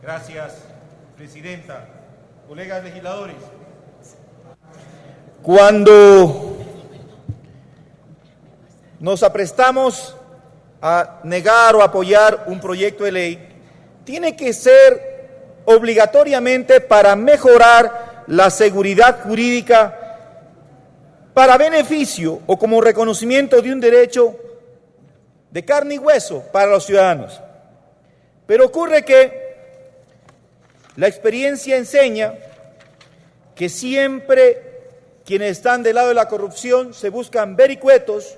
Gracias, Presidenta. Colegas legisladores, cuando nos aprestamos a negar o apoyar un proyecto de ley, tiene que ser obligatoriamente para mejorar la seguridad jurídica, para beneficio o como reconocimiento de un derecho de carne y hueso para los ciudadanos. Pero ocurre que la experiencia enseña que siempre quienes están del lado de la corrupción se buscan vericuetos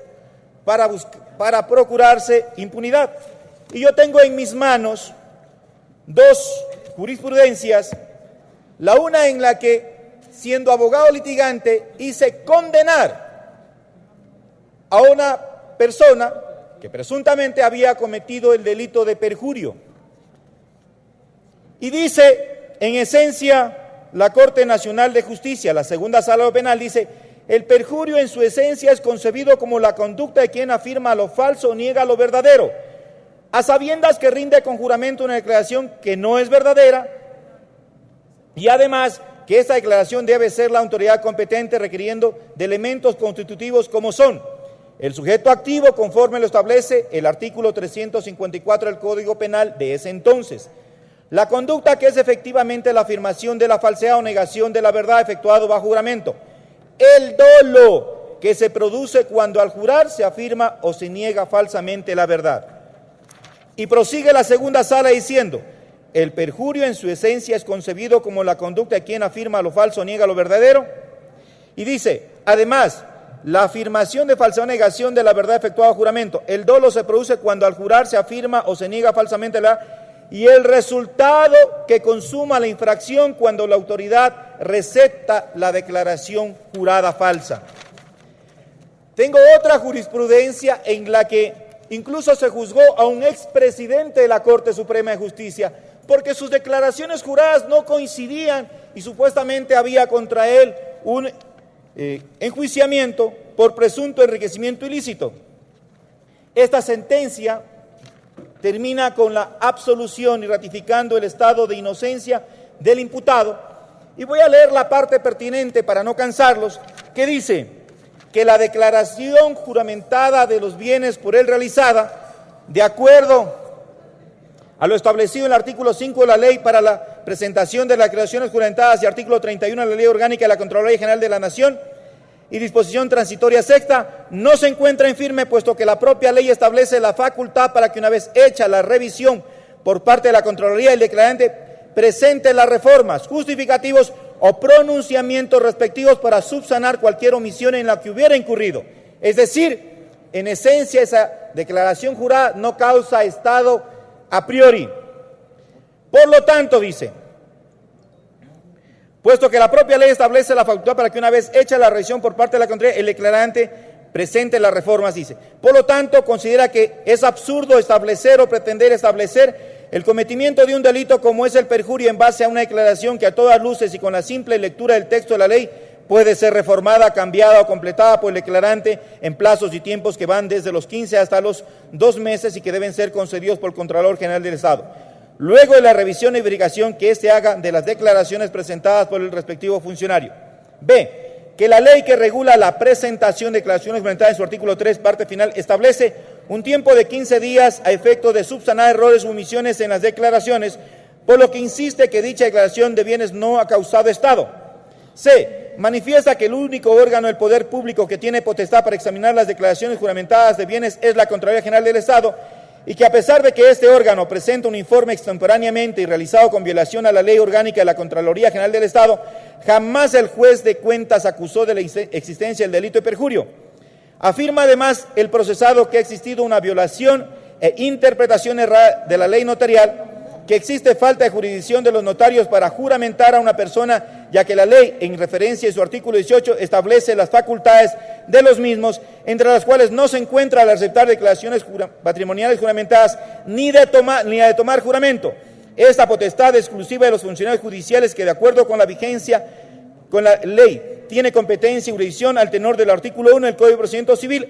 para procurarse impunidad. Y yo tengo en mis manos dos jurisprudencias, la una en la que, siendo abogado litigante, hice condenar a una persona que presuntamente había cometido el delito de perjurio. Y dice, en esencia, la Corte Nacional de Justicia, la segunda sala penal, dice: el perjurio en su esencia es concebido como la conducta de quien afirma lo falso o niega lo verdadero, a sabiendas que rinde con juramento una declaración que no es verdadera, y además que esta declaración debe ser la autoridad competente requiriendo de elementos constitutivos como son el sujeto activo, conforme lo establece el artículo 354 del Código Penal de ese entonces. La conducta que es efectivamente la afirmación de la falsedad o negación de la verdad efectuado bajo juramento. El dolo que se produce cuando al jurar se afirma o se niega falsamente la verdad. Y prosigue la segunda sala diciendo: el perjurio en su esencia es concebido como la conducta de quien afirma lo falso o niega lo verdadero. Y dice, además, la afirmación de falsedad o negación de la verdad efectuada bajo juramento. El dolo se produce cuando al jurar se afirma o se niega falsamente la verdad. Y el resultado que consuma la infracción cuando la autoridad recepta la declaración jurada falsa. Tengo otra jurisprudencia en la que incluso se juzgó a un expresidente de la Corte Suprema de Justicia porque sus declaraciones juradas no coincidían y supuestamente había contra él un enjuiciamiento por presunto enriquecimiento ilícito. Esta sentencia termina con la absolución y ratificando el estado de inocencia del imputado. Y voy a leer la parte pertinente para no cansarlos, que dice que la declaración juramentada de los bienes por él realizada, de acuerdo a lo establecido en el artículo 5 de la Ley para la presentación de las declaraciones juramentadas y artículo 31 de la Ley Orgánica de la Contraloría General de la Nación, y disposición transitoria sexta, no se encuentra en firme, puesto que la propia ley establece la facultad para que una vez hecha la revisión por parte de la Contraloría, el declarante presente las reformas, justificativos o pronunciamientos respectivos para subsanar cualquier omisión en la que hubiera incurrido. Es decir, en esencia esa declaración jurada no causa estado a priori. Por lo tanto, dice, puesto que la propia ley establece la facultad para que una vez hecha la revisión por parte de la Contraloría, el declarante presente las reformas, dice. Por lo tanto, considera que es absurdo establecer o pretender establecer el cometimiento de un delito como es el perjurio en base a una declaración que a todas luces y con la simple lectura del texto de la ley puede ser reformada, cambiada o completada por el declarante en plazos y tiempos que van desde los 15 hasta los 2 meses y que deben ser concedidos por el Contralor General del Estado, luego de la revisión y verificación que éste haga de las declaraciones presentadas por el respectivo funcionario. B. Que la ley que regula la presentación de declaraciones juramentadas en su artículo 3, parte final, establece un tiempo de 15 días a efecto de subsanar errores o omisiones en las declaraciones, por lo que insiste que dicha declaración de bienes no ha causado estado. C. Manifiesta que el único órgano del poder público que tiene potestad para examinar las declaraciones juramentadas de bienes es la Contraloría General del Estado, y que a pesar de que este órgano presenta un informe extemporáneamente y realizado con violación a la Ley Orgánica de la Contraloría General del Estado, jamás el juez de cuentas acusó de la existencia del delito de perjurio. Afirma además el procesado que ha existido una violación e interpretación errada de la ley notarial, que existe falta de jurisdicción de los notarios para juramentar a una persona, ya que la ley, en referencia a su artículo 18, establece las facultades de los mismos, entre las cuales no se encuentra al aceptar declaraciones patrimoniales juramentadas ni de tomar juramento. Esta potestad exclusiva de los funcionarios judiciales que, de acuerdo con la vigencia con la ley, tiene competencia y jurisdicción al tenor del artículo 1 del Código de Procedimiento Civil,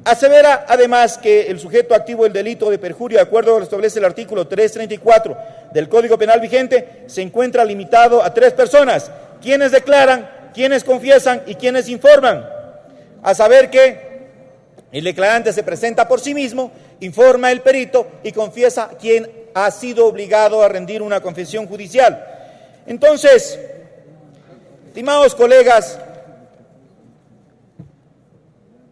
Asevera además que el sujeto activo del delito de perjurio, de acuerdo a lo que establece el artículo 334 del Código Penal vigente, se encuentra limitado a 3 personas, quienes declaran, quienes confiesan y quienes informan, a saber que el declarante se presenta por sí mismo, informa el perito y confiesa quien ha sido obligado a rendir una confesión judicial. Entonces, estimados colegas,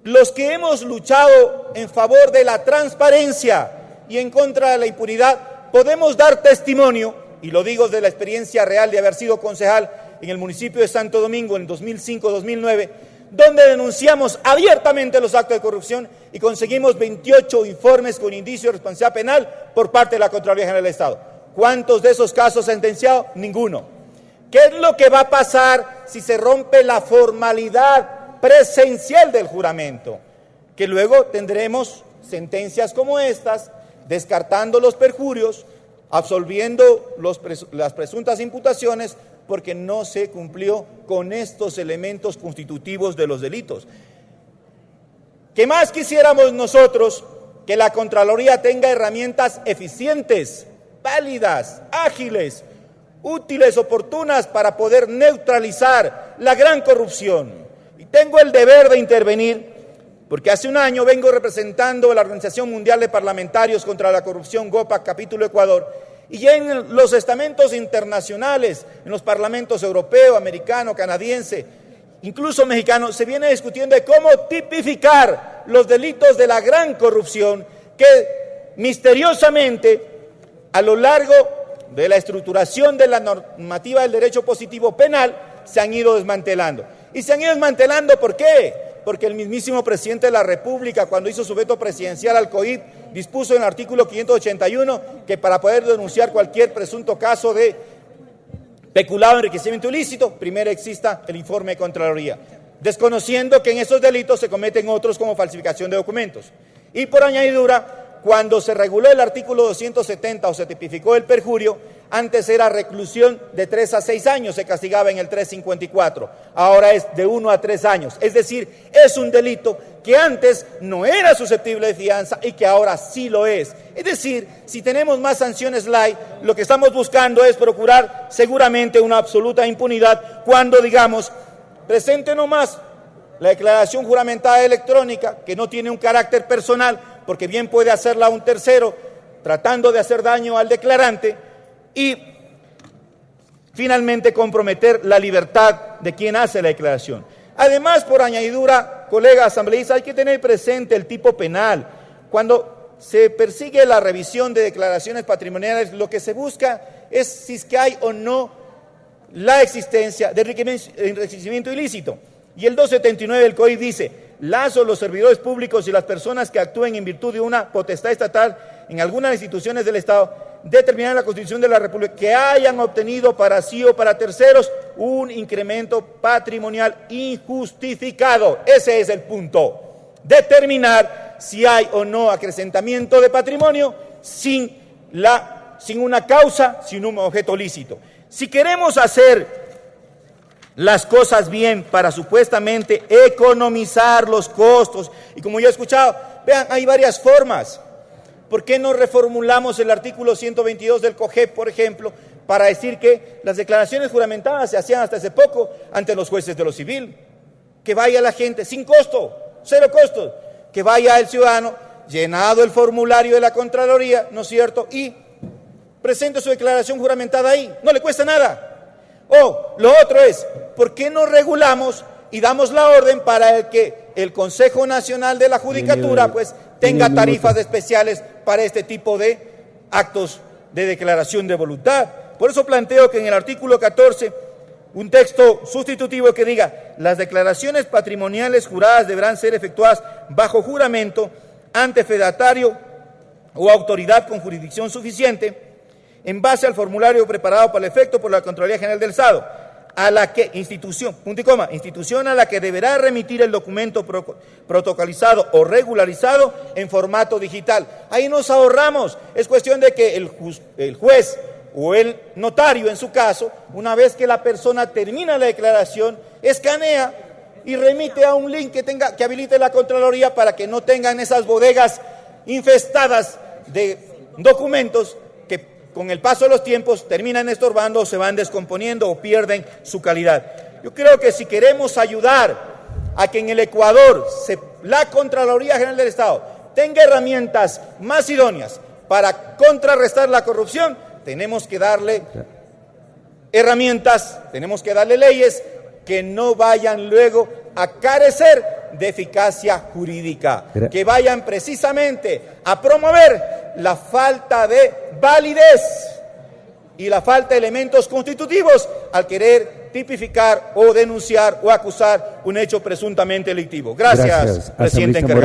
los que hemos luchado en favor de la transparencia y en contra de la impunidad, podemos dar testimonio, y lo digo de la experiencia real de haber sido concejal en el municipio de Santo Domingo en 2005-2009, donde denunciamos abiertamente los actos de corrupción y conseguimos 28 informes con indicio de responsabilidad penal por parte de la Contraloría General del Estado. ¿Cuántos de esos casos sentenciados? Ninguno. ¿Qué es lo que va a pasar si se rompe la formalidad presencial del juramento? Que luego tendremos sentencias como estas, descartando los perjurios, absolviendo las presuntas imputaciones, porque no se cumplió con estos elementos constitutivos de los delitos. ¿Qué más quisiéramos nosotros? Que la Contraloría tenga herramientas eficientes, válidas, ágiles, útiles, oportunas para poder neutralizar la gran corrupción. Y tengo el deber de intervenir porque hace un año vengo representando a la Organización Mundial de Parlamentarios contra la Corrupción, GOPAC, capítulo Ecuador, y ya en los estamentos internacionales, en los parlamentos europeo, americano, canadiense, incluso mexicano, se viene discutiendo de cómo tipificar los delitos de la gran corrupción que misteriosamente a lo largo de la estructuración de la normativa del derecho positivo penal se han ido desmantelando. Y se han ido desmantelando, ¿por qué? Porque el mismísimo presidente de la República, cuando hizo su veto presidencial al COIP, dispuso en el artículo 581 que para poder denunciar cualquier presunto caso de peculado, enriquecimiento ilícito, primero exista el informe de Contraloría, desconociendo que en esos delitos se cometen otros como falsificación de documentos. Y por añadidura, cuando se reguló el artículo 270 o se tipificó el perjurio, antes era reclusión de 3 a 6 años, se castigaba en el 354, ahora es de 1 a 3 años, es decir, es un delito que antes no era susceptible de fianza y que ahora sí lo es. Es decir, si tenemos más sanciones light, lo que estamos buscando es procurar seguramente una absoluta impunidad cuando digamos, presente nomás la declaración juramentada electrónica, que no tiene un carácter personal, porque bien puede hacerla un tercero, tratando de hacer daño al declarante, y finalmente comprometer la libertad de quien hace la declaración. Además, por añadidura, colegas asambleístas, hay que tener presente el tipo penal. Cuando se persigue la revisión de declaraciones patrimoniales, lo que se busca es si es que hay o no la existencia de enriquecimiento ilícito. Y el 279 del COIP dice, las o los servidores públicos y las personas que actúen en virtud de una potestad estatal en algunas instituciones del Estado determinar en la Constitución de la República que hayan obtenido para sí o para terceros un incremento patrimonial injustificado. Ese es el punto. Determinar si hay o no acrecentamiento de patrimonio sin una causa, sin un objeto lícito. Si queremos hacer las cosas bien para supuestamente economizar los costos, y como ya he escuchado, vean, hay varias formas. ¿Por qué no reformulamos el artículo 122 del COGEP, por ejemplo, para decir que las declaraciones juramentadas se hacían hasta hace poco ante los jueces de lo civil? Que vaya la gente sin costo, cero costo, que vaya el ciudadano llenado el formulario de la Contraloría, ¿no es cierto?, y presente su declaración juramentada ahí, no le cuesta nada. O lo otro es, ¿por qué no regulamos y damos la orden para que el Consejo Nacional de la Judicatura pues tenga tarifas especiales para este tipo de actos de declaración de voluntad? Por eso planteo que en el artículo 14, un texto sustitutivo que diga, las declaraciones patrimoniales juradas deberán ser efectuadas bajo juramento ante fedatario o autoridad con jurisdicción suficiente, en base al formulario preparado para el efecto por la Contraloría General del Estado, a la que institución a la que deberá remitir el documento protocolizado o regularizado en formato digital. Ahí nos ahorramos, es cuestión de que el juez o el notario, en su caso, una vez que la persona termina la declaración, escanea y remite a un link que habilite la Contraloría para que no tengan esas bodegas infestadas de documentos que con el paso de los tiempos terminan estorbando o se van descomponiendo o pierden su calidad. Yo creo que si queremos ayudar a que en el Ecuador la Contraloría General del Estado tenga herramientas más idóneas para contrarrestar la corrupción, tenemos que darle herramientas, tenemos que darle leyes que no vayan luego a carecer de eficacia jurídica, que vayan precisamente a promover la falta de validez y la falta de elementos constitutivos al querer tipificar o denunciar o acusar un hecho presuntamente delictivo. Gracias, presidente encargado.